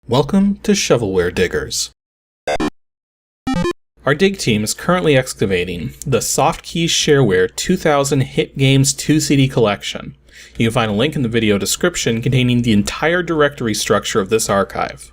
Welcome to Shovelware Diggers. Our dig team is currently excavating the Softkey Shareware 2000 Hit Games 2 CD collection. You can find a link in the video description containing the entire directory structure of this archive.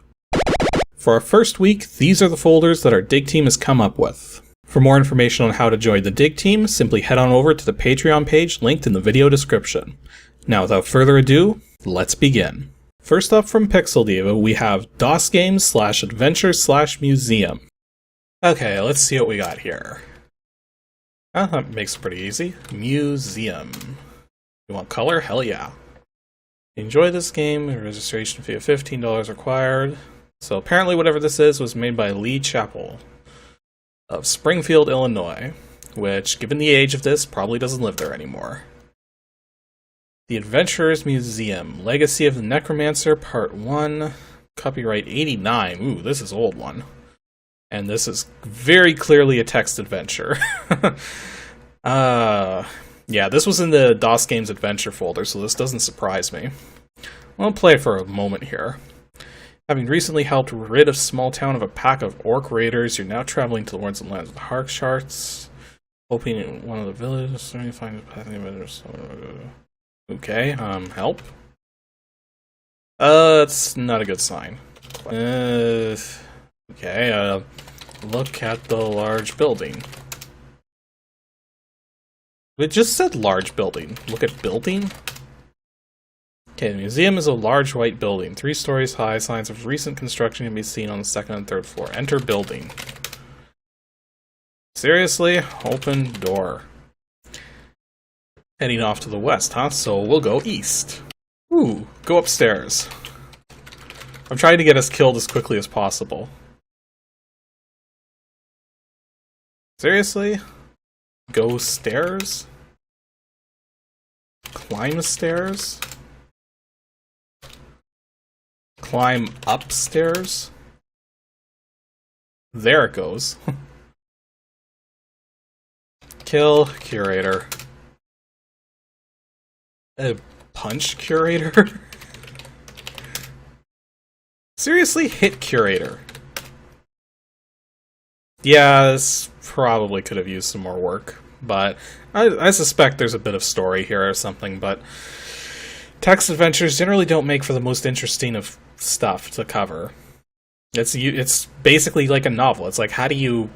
For our first week, these are the folders that our dig team has come up with. For more information on how to join the dig team, simply head on over to the Patreon page linked in the video description. Now without further ado, let's begin. First up from Pixelmusement, we have DOSGAMES /adventure/museum. Okay, let's see what we got here. That makes it pretty easy. Museum. You want color? Hell yeah. Enjoy this game. Registration fee of $15 required. So apparently whatever this is was made by Lee Chappell of Springfield, Illinois, which, given the age of this, probably doesn't live there anymore. The Adventurers Museum, Legacy of the Necromancer, Part 1, copyright 89. Ooh, this is an old one. And this is very clearly a text adventure. Yeah, this was in the DOSGAMES Adventure folder, so this doesn't surprise me. I'll play it for a moment here. Having recently helped rid a small town of a pack of orc raiders, you're now traveling towards the lands of the Hark Charts, hoping in one of the villages to find okay, help? That's not a good sign. Okay, look at the large building. It just said large building. Look at building? Okay, the museum is a large white building, 3 stories high. Signs of recent construction can be seen on the 2nd and 3rd floor. Enter building. Seriously? Open door. Heading off to the west, huh? So we'll go east. Ooh, go upstairs. I'm trying to get us killed as quickly as possible. Seriously? Go stairs? Climb stairs? Climb upstairs? There it goes. Kill curator. Punch curator? Seriously? Hit curator. Yeah, this probably could have used some more work, but I suspect there's a bit of story here or something, but text adventures generally don't make for the most interesting of stuff to cover. It's basically like a novel. It's like, how do you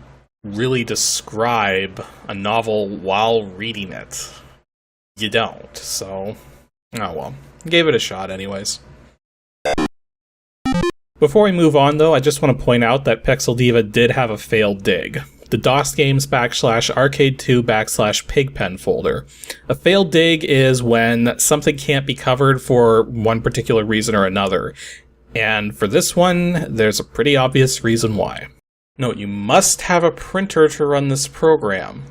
really describe a novel while reading it? You don't, so oh well. Gave it a shot anyways. Before we move on though, I just want to point out that Pixel Diva did have a failed dig. The DOSGAMES /arcade2 /pigpen folder. A failed dig is when something can't be covered for one particular reason or another. And for this one, there's a pretty obvious reason why. Note, you must have a printer to run this program.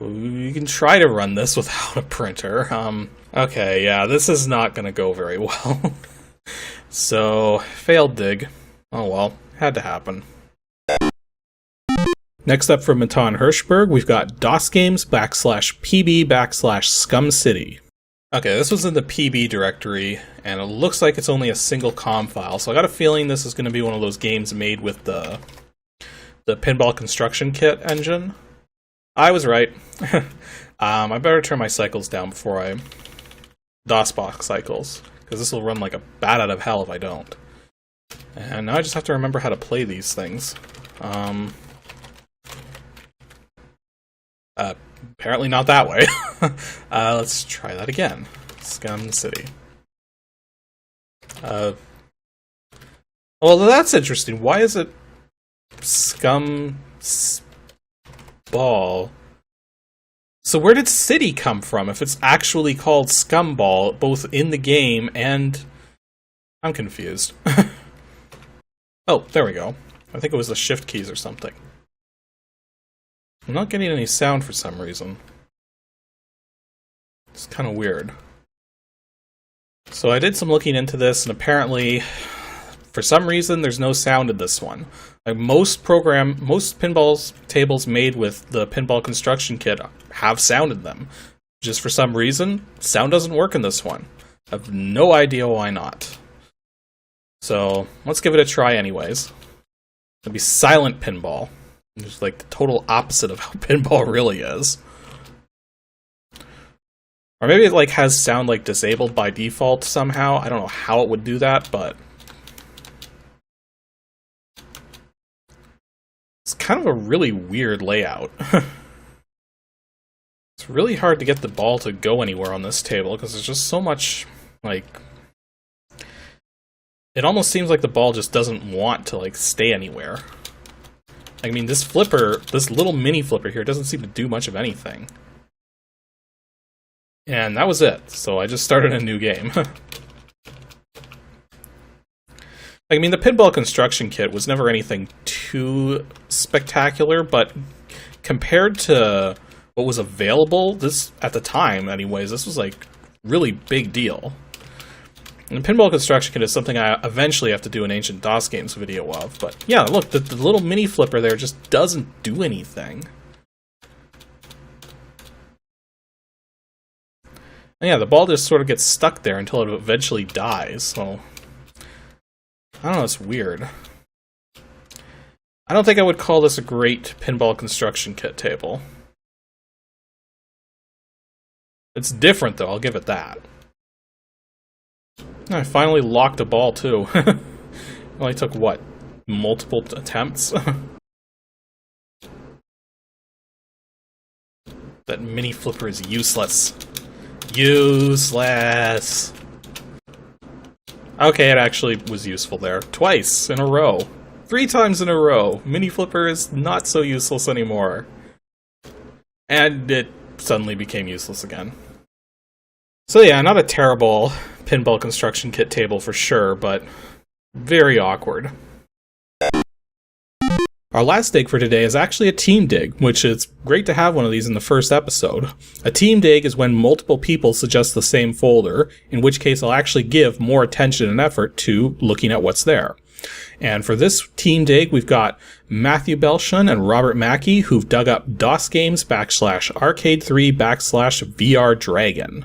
You can try to run this without a printer. Okay, yeah, this is not gonna go very well. So, failed dig. Oh well, had to happen. Next up from Matan Hirschberg, we've got DOSGAMES /pb /SCUMCITY. Okay, this was in the PB directory, and it looks like it's only a single COM file, so I got a feeling this is gonna be one of those games made with the pinball construction kit engine. I was right. I better turn my cycles down before I DOSBox cycles, because this will run like a bat out of hell if I don't. And now I just have to remember how to play these things. Apparently not that way. Let's try that again. SCUMCITY. Well, that's interesting. Why is it Ball. So where did City come from if it's actually called Scumball, both in the game and... I'm confused. Oh, there we go. I think it was the shift keys or something. I'm not getting any sound for some reason. It's kind of weird. So I did some looking into this, and apparently, for some reason, there's no sound in this one. Like most pinball tables made with the pinball construction kit have sound in them. Just for some reason, sound doesn't work in this one. I have no idea why not. So, let's give it a try anyways. It'll be silent pinball. Just like the total opposite of how pinball really is. Or maybe it like has sound like disabled by default somehow. I don't know how it would do that, but it's kind of a really weird layout. It's really hard to get the ball to go anywhere on this table because there's just so much, like, it almost seems like the ball just doesn't want to like stay anywhere. I mean, this flipper, this little mini flipper here doesn't seem to do much of anything. And that was it, so I just started a new game. I mean, the pinball construction kit was never anything too spectacular, but compared to what was available, this at the time anyways, this was like really big deal. And pinball construction kit is something I eventually have to do an Ancient DOSGAMES video of, but yeah, look, the little mini flipper there just doesn't do anything. And yeah, the ball just sort of gets stuck there until it eventually dies, so I don't know, it's weird. I don't think I would call this a great pinball construction kit table. It's different, though, I'll give it that. I finally locked a ball, too. It only took, what, multiple attempts? That mini flipper is useless. Useless! Okay, it actually was useful there. Twice in a row. 3 times in a row. Mini flipper is not so useless anymore. And it suddenly became useless again. So yeah, not a terrible pinball construction kit table for sure, but very awkward. Our last dig for today is actually a team dig, which is great to have one of these in the first episode. A team dig is when multiple people suggest the same folder, in which case I'll actually give more attention and effort to looking at what's there. And for this team dig, we've got Matthew Belshun and Robert Mackey, who've dug up DOSGAMES /Arcade3 /VRDRAGON.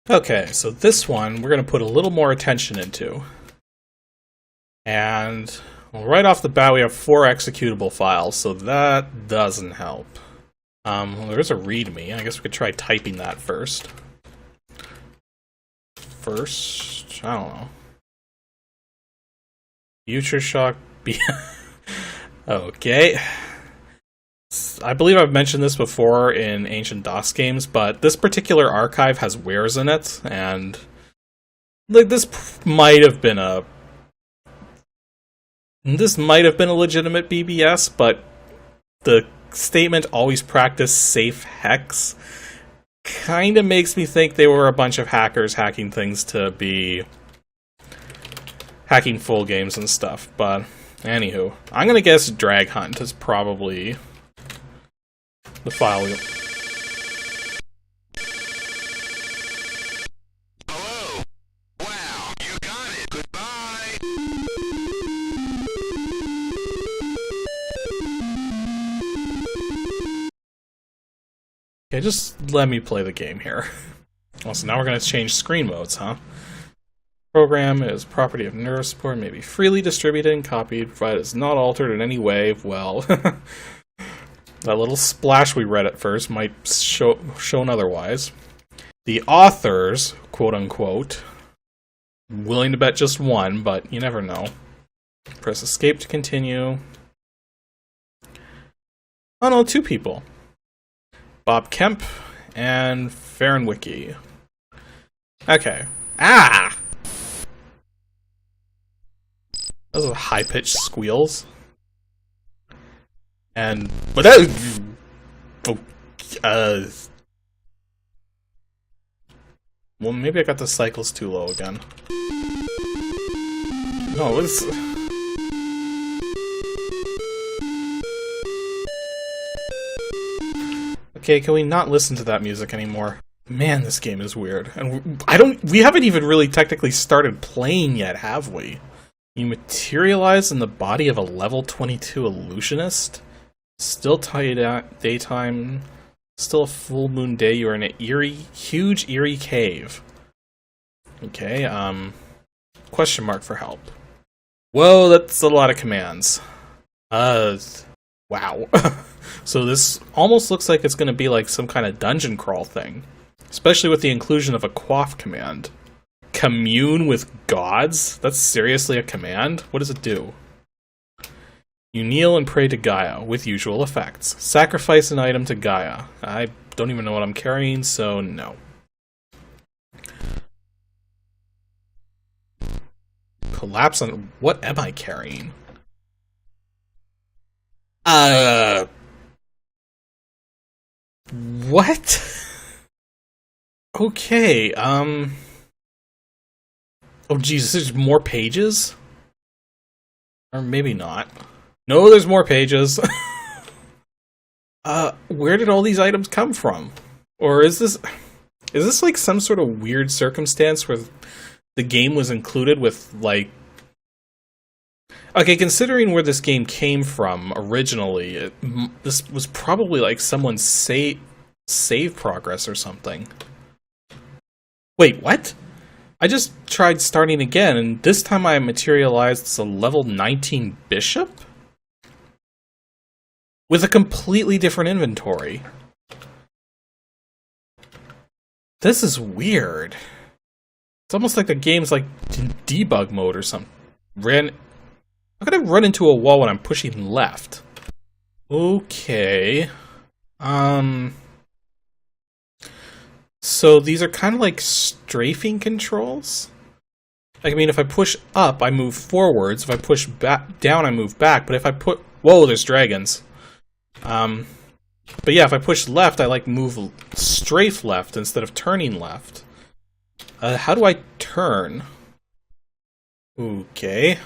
Okay, so this one we're going to put a little more attention into. And well, right off the bat, we have 4 executable files, so that doesn't help. Well, there's a README. I guess we could try typing that first. I don't know. Future Shock B. Okay. I believe I've mentioned this before in Ancient DOSGAMES, but this particular archive has wares in it, and like this might have been a legitimate BBS, but the statement "always practice safe hex" kind of makes me think they were a bunch of hackers hacking things to be hacking full games and stuff. But anywho, I'm gonna guess Drag Hunt is probably the file. Hello. Wow, you got it. Goodbye. Okay, just let me play the game here. Well, so now we're going to change screen modes, huh? Program is property of nerve support, may be freely distributed and copied, provided it's not altered in any way. Well, that little splash we read at first might shown otherwise. The authors, quote-unquote, willing to bet just one, but you never know. Press escape to continue. Oh no, 2 people. Bob Kemp and Farrenwicki. Okay. Ah! Those are high-pitched squeals. And... but that... well, maybe I got the cycles too low again. No, it's... okay, can we not listen to that music anymore? Man, this game is weird. And we haven't even really technically started playing yet, have we? You materialize in the body of a level 22 illusionist? Still daytime, still a full moon day, you are in an huge eerie cave. Okay, question mark for help. Whoa, that's a lot of commands. Wow. So this almost looks like it's going to be like some kind of dungeon crawl thing. Especially with the inclusion of a quaff command. Commune with gods? That's seriously a command? What does it do? You kneel and pray to Gaia, with usual effects. Sacrifice an item to Gaia. I don't even know what I'm carrying, so no. Collapse on... What am I carrying? What? Okay, Oh, Jesus, there's more pages? Or maybe not. No, there's more pages. Where did all these items come from? Or is this like some sort of weird circumstance where the game was included with, like... Okay, considering where this game came from originally, this was probably like someone's save progress or something. Wait, what? I just tried starting again, and this time I materialized as a level 19 bishop? With a completely different inventory. This is weird. It's almost like the game's like in debug mode or something. How could I run into a wall when I'm pushing left? Okay. So these are kind of like strafing controls? Like, I mean, if I push up, I move forwards. If I push back down, I move back. But if I put... Whoa, there's dragons. But yeah, if I push left, I like move strafe left instead of turning left. How do I turn? Okay.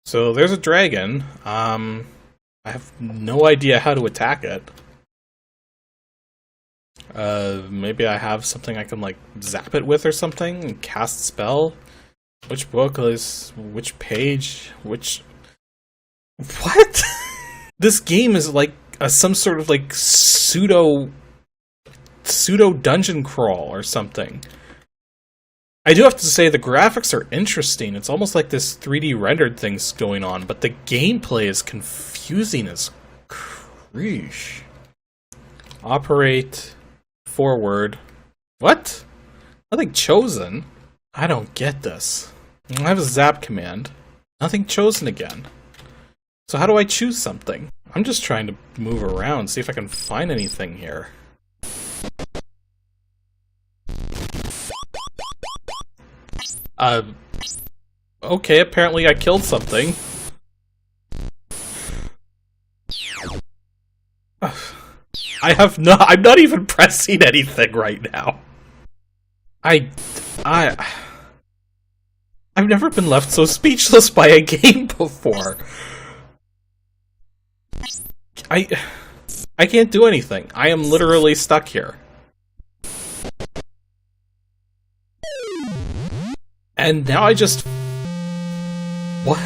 So there's a dragon. I have no idea how to attack it. Maybe I have something I can like zap it with or something and cast spell. Which book is which page? Which what? This game is like some sort of like pseudo dungeon crawl or something. I do have to say the graphics are interesting. It's almost like this 3D rendered thing's going on, but the gameplay is confusing as creesh. Operate forward. What? Nothing chosen? I don't get this. I have a zap command. Nothing chosen again. So how do I choose something? I'm just trying to move around, see if I can find anything here. Okay, apparently I killed something. I'm not even pressing anything right now. I've never been left so speechless by a game before. I can't do anything. I am literally stuck here. And now I just... What?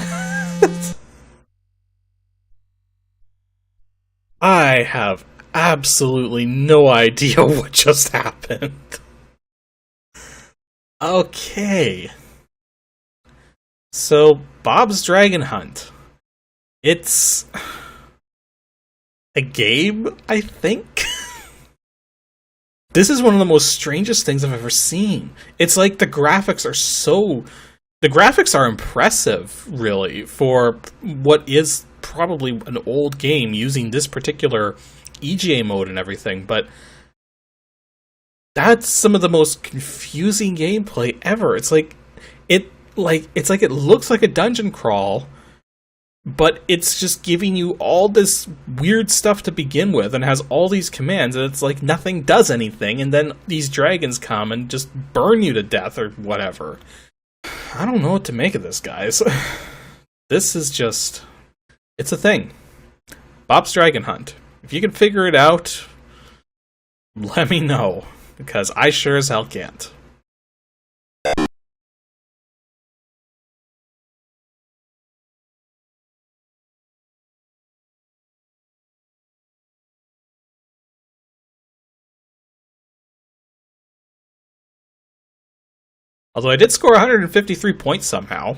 I have absolutely no idea what just happened. Okay. So, Bob's Dragon Hunt. It's... a game, I think? This is one of the most strangest things I've ever seen. It's like the graphics are so... The graphics are impressive, really, for what is probably an old game using this particular EGA mode and everything, but that's some of the most confusing gameplay ever. It's like it looks like a dungeon crawl, but it's just giving you all this weird stuff to begin with and has all these commands, and it's like nothing does anything, and then these dragons come and just burn you to death or whatever. I don't know what to make of this, guys. This is just... It's a thing. Bob's Dragon Hunt. If you can figure it out, let me know, because I sure as hell can't. Although I did score 153 points somehow.